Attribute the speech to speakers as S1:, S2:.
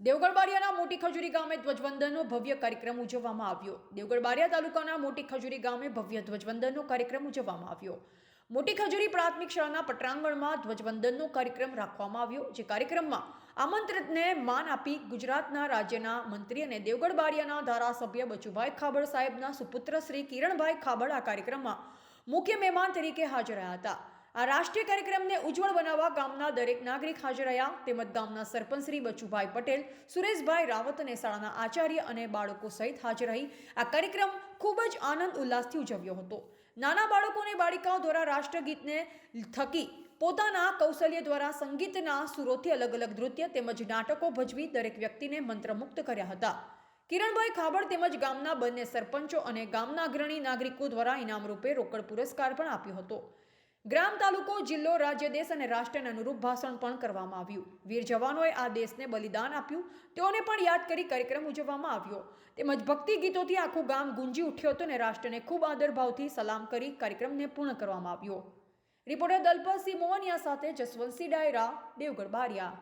S1: દેવગઢ બારિયાના મોટી ખજૂરી ગામે ધ્વજવંદનનો ભવ્ય કાર્યક્રમ ઉજવવામાં આવ્યો। દેવગઢ બારિયા તાલુકાના મોટી ખજૂરી ગામે ભવ્ય ધ્વજવંદનનો કાર્યક્રમ ઉજવવામાં આવ્યો। મોટી ખજૂરી પ્રાથમિક શાળાના પટાંગણમાં ધ્વજવંદનનો કાર્યક્રમ રાખવામાં આવ્યો, જે કાર્યક્રમમાં આમંત્રિતને માન આપી ગુજરાતના રાજ્યના મંત્રી અને દેવગઢ બારિયાના ધારાસભ્ય બચુભાઈ ખાબડ સાહેબના સુપુત્ર શ્રી કિરણભાઈ ખાબડ આ કાર્યક્રમમાં મુખ્ય મહેમાન તરીકે હાજર રહ્યા હતા। આ રાષ્ટ્રીય કાર્યક્રમને ઉજ્જવળ બનાવવા ગામના દરેક નાગરિક હાજર રહ્યા, તેમજ ગામના સરપંચ શ્રી બચુભાઈ પટેલ, સુરેશભાઈ રાવત અને શાળાના આચાર્ય અને બાળકો સહિત હાજર રહી આ કાર્યક્રમ ખૂબ જ આનંદ ઉલ્લાસથી ઉજવ્યો હતો। નાના બાળકો અને બાળિકાઓ દ્વારા રાષ્ટ્રગીતને થકી પોતાના કૌશલ્ય દ્વારા સંગીતના સુરોથી અલગ અલગ નૃત્ય તેમજ નાટકો ભજવી દરેક વ્યક્તિને મંત્રમુગ્ધ કર્યા હતા। કિરણભાઈ ખાબડ તેમજ ગામના બંને સરપંચો અને ગામના અગ્રણી નાગરિકો દ્વારા ઇનામ રૂપે રોકડ પુરસ્કાર પણ આપ્યો હતો। ગ્રામ, તાલુકો, જિલ્લો, રાજ્ય, દેશ અને રાષ્ટ્રને અનુરૂપ ભાષણ પણ કરવામાં આવ્યું। વીર જવાનોએ આ દેશને બલિદાન આપ્યું, તેઓને પણ યાદ કરી કાર્યક્રમ ઉજવવામાં આવ્યો। તેમજ ભક્તિ ગીતોથી આખું ગામ ગુંજી ઉઠ્યું હતું અને રાષ્ટ્રને ખૂબ આદરભાવથી સલામ કરી કાર્યક્રમને પૂર્ણ કરવામાં આવ્યો। રિપોર્ટર દલપતસિંહ મોહનિયા સાથે જસવંતસિંહ ડાયરા, દેવગઢ બારિયા।